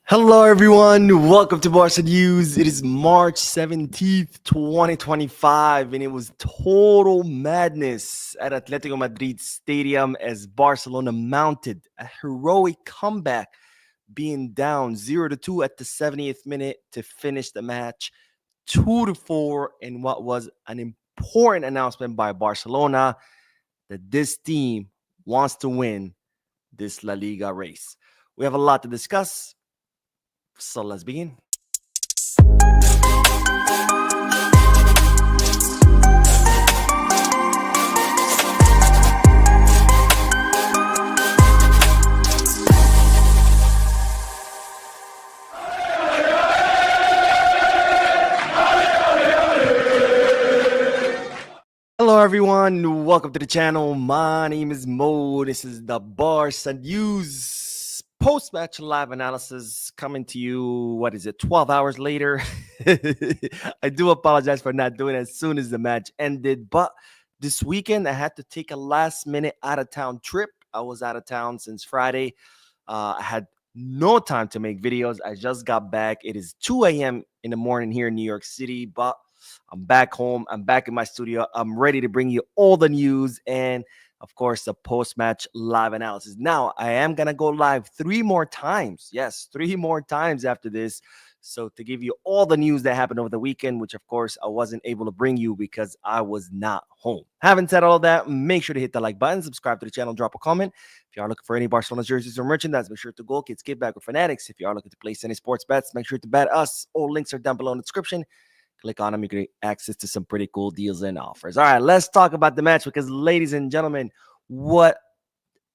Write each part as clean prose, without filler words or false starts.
Hello, everyone. Welcome to Barca News. It is March 17th, 2025, and it was total madness at Atletico Madrid Stadium as Barcelona mounted a heroic comeback, being down 0-2 at the 70th minute to finish the match 2-4 in what was an important announcement by Barcelona that this team wants to win this La Liga race. We have a lot to discuss. So let's begin. Hello, everyone. Welcome to the channel. My name is Mo. This is the Barca News post-match live analysis coming to you. What is it? 12 hours later. I do apologize for not doing it as soon as the match ended, but this weekend I had to take a last-minute out-of-town trip. I was out of town since Friday. I had no time to make videos. I just got back. It is 2 a.m. in the morning here in New York City, but I'm back home. I'm back in my studio. I'm ready to bring you all the news and, of course, the post-match live analysis. Now, I am going to go live 3 more times. Yes, 3 more times after this. So to give you all the news that happened over the weekend, which, of course, I wasn't able to bring you because I was not home. Having said all that, make sure to hit the like button, subscribe to the channel, drop a comment. If you are looking for any Barcelona jerseys or merchandise, make sure to go Kids Get Back with Fanatics. If you are looking to place any sports bets, make sure to bet us. All links are down below in the description. Click on them, you get access to some pretty cool deals and offers. All right, let's talk about the match because, ladies and gentlemen, what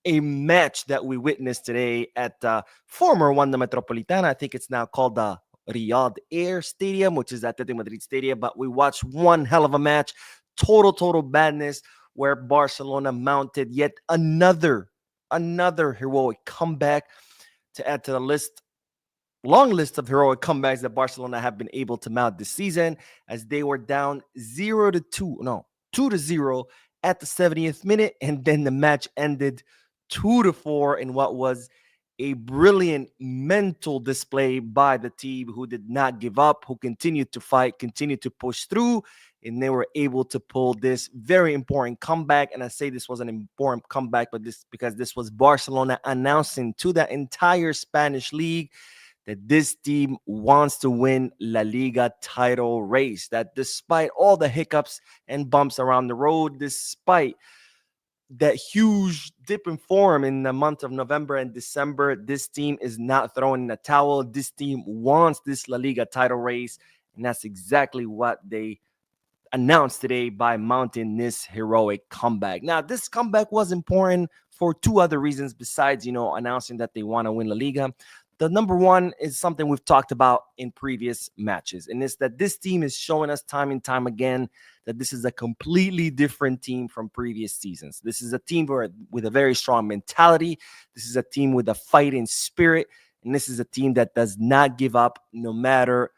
a match that we witnessed today at former Wanda Metropolitana. I think it's now called the Riyadh Air Stadium, which is Atletico Madrid Stadium. But we watched one hell of a match, total badness, where Barcelona mounted yet another heroic comeback to add to the long list of heroic comebacks that Barcelona have been able to mount this season, as they were down 2-0 at the 70th minute, and then the match ended 2-4 in what was a brilliant mental display by the team, who did not give up, who continued to fight, continued to push through, and they were able to pull this very important comeback. And I say this was an important comeback, but this because this was Barcelona announcing to the entire Spanish league that this team wants to win La Liga title race. That despite all the hiccups and bumps around the road, despite that huge dip in form in the month of November and December, this team is not throwing in the towel. This team wants this La Liga title race, and that's exactly what they announced today by mounting this heroic comeback. Now, this comeback was important for 2 other reasons besides, announcing that they want to win La Liga. The number one is something we've talked about in previous matches, and it's that this team is showing us time and time again that this is a completely different team from previous seasons. This is a team with a very strong mentality. This is a team with a fighting spirit, and this is a team that does not give up no matter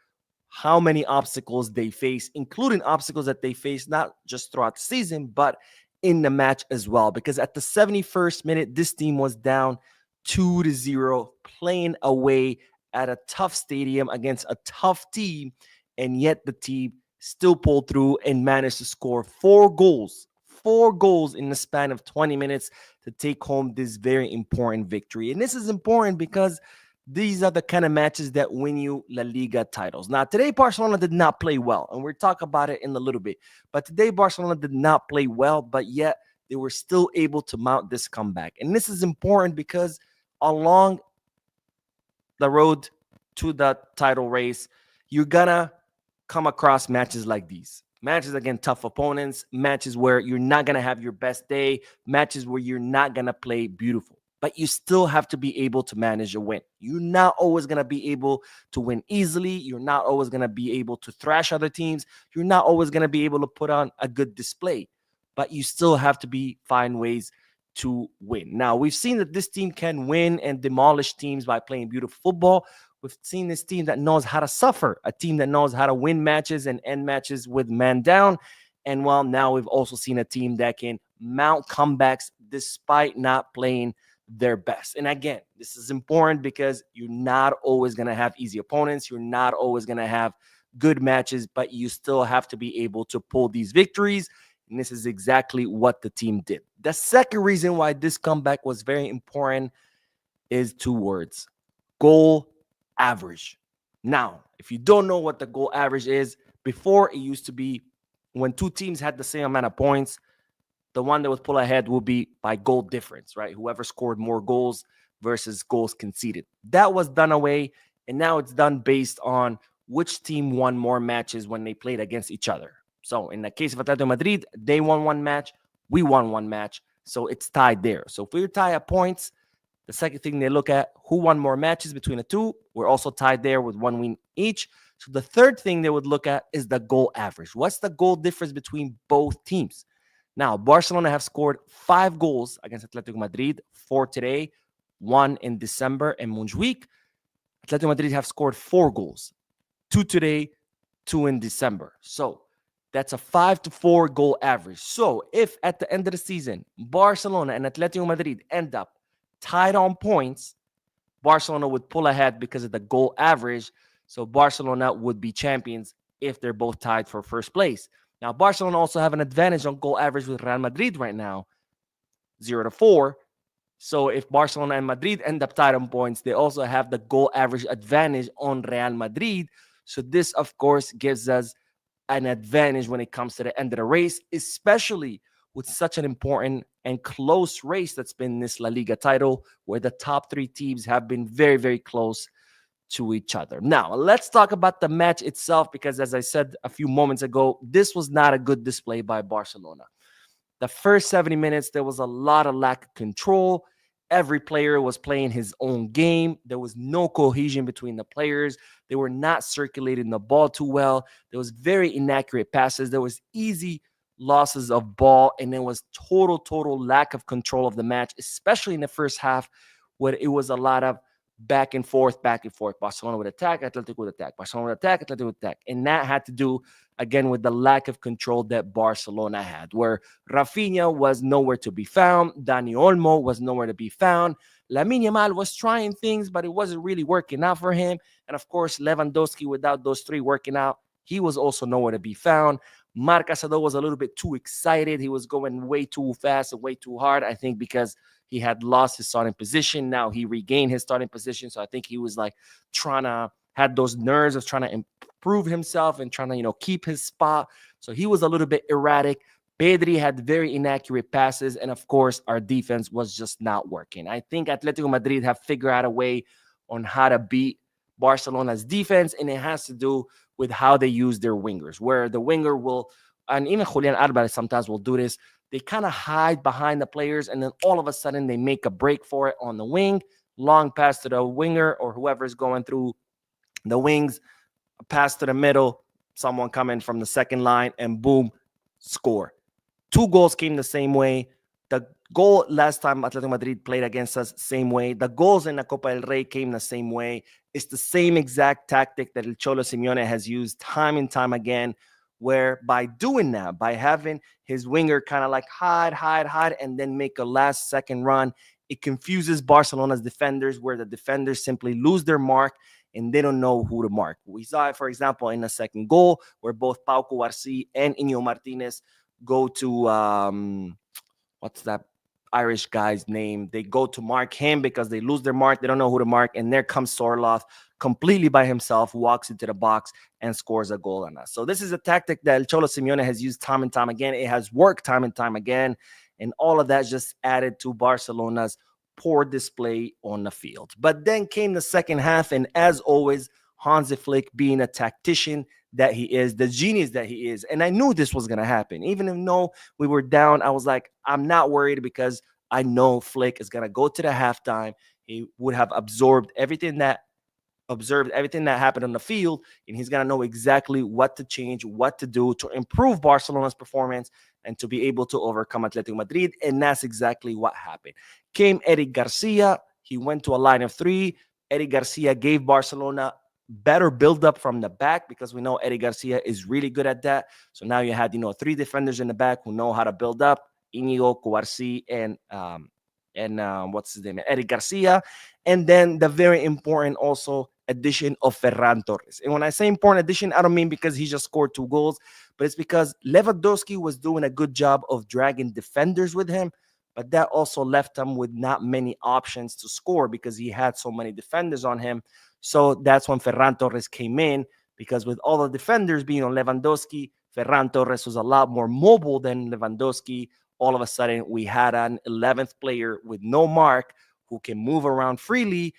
how many obstacles they face, including obstacles that they face not just throughout the season, but in the match as well. Because at the 71st minute, this team was down 2-0, playing away at a tough stadium against a tough team, and yet the team still pulled through and managed to score 4 goals in the span of 20 minutes to take home this very important victory. And this is important because these are the kind of matches that win you La Liga titles. Now, today, Barcelona did not play well, and we'll talk about it in a little bit. But today, Barcelona did not play well, but yet they were still able to mount this comeback. And this is important because along the road to the title race, you're gonna come across matches like these. Matches against tough opponents, matches where you're not going to have your best day, matches where you're not going to play beautiful. But you still have to be able to manage a win. You're not always going to be able to win easily. You're not always going to be able to thrash other teams. You're not always going to be able to put on a good display. But you still have to find ways to win. Now, we've seen that this team can win and demolish teams by playing beautiful football. We've seen this team that knows how to suffer, a team that knows how to win matches and end matches with man down. And well, now we've also seen a team that can mount comebacks despite not playing their best. And again, this is important because you're not always going to have easy opponents. You're not always going to have good matches, but you still have to be able to pull these victories. And this is exactly what the team did. The second reason why this comeback was very important is two words: goal average. Now, if you don't know what the goal average is, before it used to be when two teams had the same amount of points, the one that would pull ahead will be by goal difference, right? Whoever scored more goals versus goals conceded. That was done away, and now it's done based on which team won more matches when they played against each other. So in the case of Atletico Madrid, they won one match, we won one match, so it's tied there. So if we're tied at points, the second thing they look at, who won more matches between the two. We're also tied there with one win each. So the third thing they would look at is the goal average. What's the goal difference between both teams? Now, Barcelona have scored 5 goals against Atletico Madrid, 4 today, 1 in December and Montjuic. Atletico Madrid have scored 4 goals, 2 today, 2 in December. So that's a 5-4 goal average. So if at the end of the season, Barcelona and Atletico Madrid end up tied on points, Barcelona would pull ahead because of the goal average. So Barcelona would be champions if they're both tied for first place. Now, Barcelona also have an advantage on goal average with Real Madrid right now, 0-4. So if Barcelona and Madrid end up tied on points, they also have the goal average advantage on Real Madrid. So this, of course, gives us an advantage when it comes to the end of the race, especially with such an important and close race that's been this La Liga title, where the top 3 teams have been very, very close to each other. Now, let's talk about the match itself, because as I said a few moments ago, this was not a good display by Barcelona. The first 70 minutes, there was a lot of lack of control. Every player was playing his own game. There was no cohesion between the players. They were not circulating the ball too well. There was very inaccurate passes. There was easy losses of ball, and there was total lack of control of the match, especially in the first half, where it was a lot of back and forth. Barcelona would attack, Atletico would attack. Barcelona would attack, Atletico would attack. And that had to do, again, with the lack of control that Barcelona had, where Rafinha was nowhere to be found. Dani Olmo was nowhere to be found. Lamine Yamal was trying things, but it wasn't really working out for him. And of course, Lewandowski, without those 3 working out, he was also nowhere to be found. Marc Asado was a little bit too excited. He was going way too fast and way too hard, I think, because he had lost his starting position. Now he regained his starting position. So I think he was like had those nerves of trying to improve himself and trying to, keep his spot. So he was a little bit erratic. Pedri had very inaccurate passes. And of course, our defense was just not working. I think Atletico Madrid have figured out a way on how to beat Barcelona's defense. And it has to do with how they use their wingers, where the winger will, and even Julian Alvarez sometimes will do this, they kind of hide behind the players, and then all of a sudden they make a break for it on the wing, long pass to the winger or whoever is going through the wings, pass to the middle, someone coming from the second line, and boom, score. 2 goals came the same way. The goal last time Atletico Madrid played against us, same way. The goals in the Copa del Rey came the same way. It's the same exact tactic that El Cholo Simeone has used time and time again, where by doing that, by having his winger kind of like hide, and then make a last second run, it confuses Barcelona's defenders, where the defenders simply lose their mark and they don't know who to mark. We saw it, for example, in the second goal, where both Pau Cubarsí and Iñigo Martinez go to, what's that Irish guy's name? They go to mark him because they lose their mark. They don't know who to mark. And there comes Sorloth completely by himself, walks into the box and scores a goal on us. So this is a tactic that El Cholo Simeone has used time and time again. It has worked time and time again. And all of that just added to Barcelona's poor display on the field. But then came the second half. And as always, Hansi Flick, being a tactician that he is, the genius that he is. And I knew this was going to happen. Even though we were down, I was like, I'm not worried, because I know Flick is going to go to the halftime. He would have observed everything that happened on the field, and he's going to know exactly what to change, what to do to improve Barcelona's performance and to be able to overcome Atletico Madrid. And that's exactly what happened. Came Eric Garcia. He went to a line of 3. Eric Garcia gave Barcelona better build-up from the back, because we know Eric Garcia is really good at that. So now you had, 3 defenders in the back who know how to build up: Iñigo, Cubarsí, and and what's his name, Eric Garcia, and then the very important also addition of Ferran Torres. And when I say important addition, I don't mean because he just scored 2 goals, but it's because Lewandowski was doing a good job of dragging defenders with him, but that also left him with not many options to score because he had so many defenders on him. So that's when Ferran Torres came in, because with all the defenders being on Lewandowski, Ferran Torres was a lot more mobile than Lewandowski. All of a sudden, we had an 11th player with no mark who can move around freely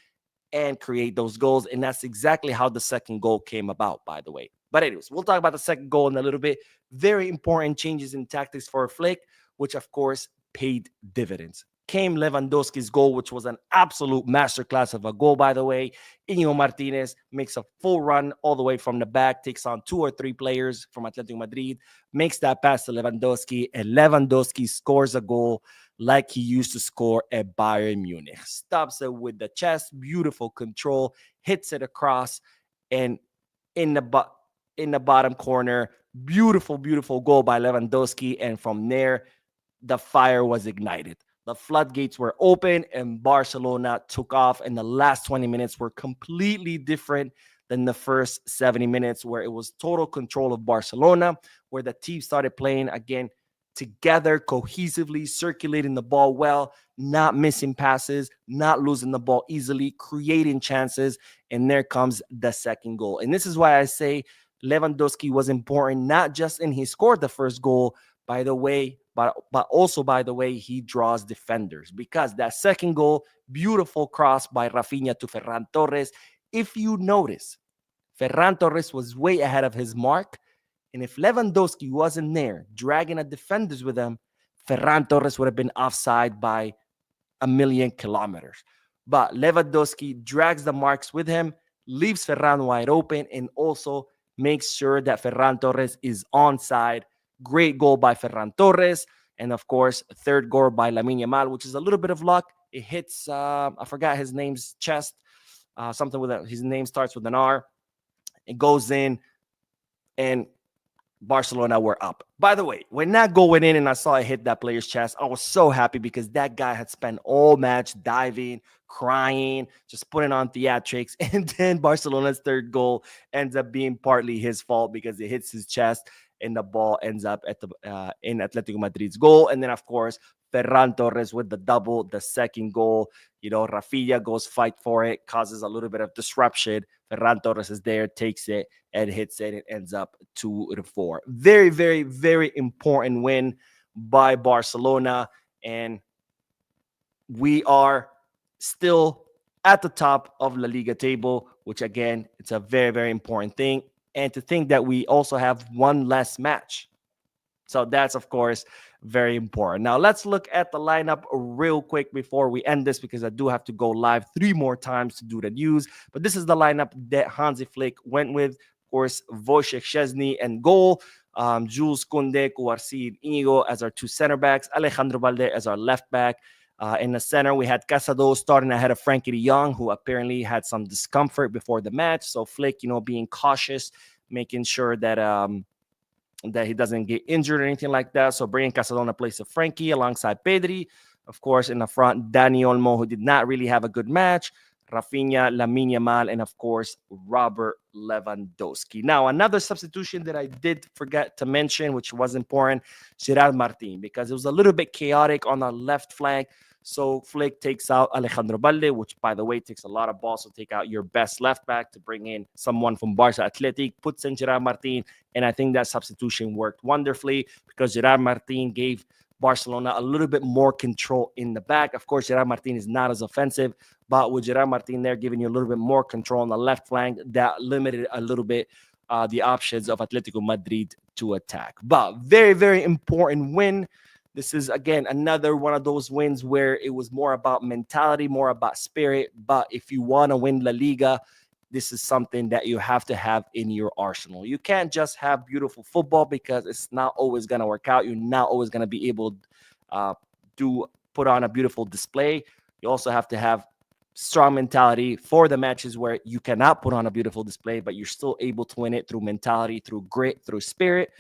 and create those goals. And that's exactly how the second goal came about, by the way. But anyways, we'll talk about the second goal in a little bit. Very important changes in tactics for Flick, which of course paid dividends. Came Lewandowski's goal, which was an absolute masterclass of a goal, by the way. Inigo Martinez makes a full run all the way from the back, takes on 2 or 3 players from Atletico Madrid, makes that pass to Lewandowski, and Lewandowski scores a goal like he used to score at Bayern Munich. Stops it with the chest, beautiful control, hits it across, and in the bottom corner, beautiful, beautiful goal by Lewandowski. And from there, the fire was ignited. The floodgates were open and Barcelona took off. And the last 20 minutes were completely different than the first 70 minutes, where it was total control of Barcelona, where the team started playing again together, cohesively, circulating the ball well, not missing passes, not losing the ball easily, creating chances. And there comes the second goal. And this is why I say Lewandowski was important, not just in he scored the first goal, by the way, but also, by the way, he draws defenders, because that second goal, beautiful cross by Rafinha to Ferran Torres. If you notice, Ferran Torres was way ahead of his mark. And if Lewandowski wasn't there dragging the defenders with him, Ferran Torres would have been offside by a million kilometers. But Lewandowski drags the marks with him, leaves Ferran wide open, and also makes sure that Ferran Torres is onside. Great goal by Ferran Torres. And of course, third goal by Lamine Yamal, which is a little bit of luck. It hits, I forgot his name's chest, something with his name starts with an R. It goes in, and Barcelona were up. By the way, when that goal went in and I saw it hit that player's chest, I was so happy, because that guy had spent all match diving, crying, just putting on theatrics. And then Barcelona's third goal ends up being partly his fault, because it hits his chest and the ball ends up at the in Atletico Madrid's goal. And then, of course, Ferran Torres with the double, the second goal. Rafinha goes fight for it, causes a little bit of disruption. Ferran Torres is there, takes it, and hits it. It ends up 2-4. Very, very, very important win by Barcelona. And we are still at the top of La Liga table, which, again, it's a very, very important thing. And to think that we also have one less match. So that's, of course, very important. Now, let's look at the lineup real quick before we end this, because I do have to go live 3 more times to do the news. But this is the lineup that Hansi Flick went with. Of course, Wojciech Szczesny and goal. Jules Koundé, Kouarsi, and Inigo as our 2 center backs. Alejandro Balde as our left back. In the center, we had Casado starting ahead of Frankie de Jong, who apparently had some discomfort before the match. So Flick, being cautious, making sure that that he doesn't get injured or anything like that. So bringing Casado in the place of Frankie alongside Pedri. Of course, in the front, Dani Olmo, who did not really have a good match. Rafinha, Lamine Yamal, and of course, Robert Lewandowski. Now, another substitution that I did forget to mention, which was important, Gerard Martin, because it was a little bit chaotic on the left flank. So Flick takes out Alejandro Balde, which, by the way, takes a lot of balls to take out your best left back to bring in someone from Barca Athletic, puts in Gerard Martin, and I think that substitution worked wonderfully, because Gerard Martin gave Barcelona a little bit more control in the back. Of course, Gerard Martin is not as offensive, but with Gerard Martin there giving you a little bit more control on the left flank, that limited a little bit the options of Atletico Madrid to attack. But very, very important win. This is, again, another one of those wins where it was more about mentality, more about spirit. But if you want to win La Liga, this is something that you have to have in your arsenal. You can't just have beautiful football, because it's not always going to work out. You're not always going to be able to put on a beautiful display. You also have to have strong mentality for the matches where you cannot put on a beautiful display, but you're still able to win it through mentality, through grit, through spirit.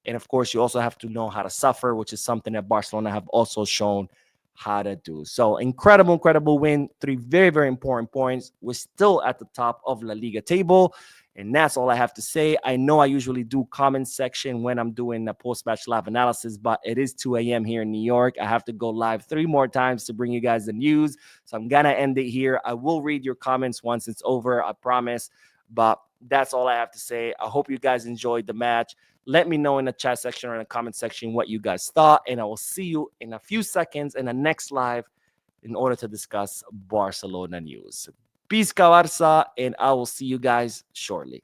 And of course, you also have to know how to suffer, which is something that Barcelona have also shown how to do. So incredible win. 3 very, very important points. We're still at the top of La Liga table. And that's all I have to say. I know I usually do comment section when I'm doing a post-match live analysis, but it is 2 a.m. here in New York. I have to go live 3 more times to bring you guys the news. So I'm going to end it here. I will read your comments once it's over, I promise. But that's all I have to say. I hope you guys enjoyed the match. Let me know in the chat section or in the comment section what you guys thought. And I will see you in a few seconds in the next live in order to discuss Barcelona news. Peace, Barça, and I will see you guys shortly.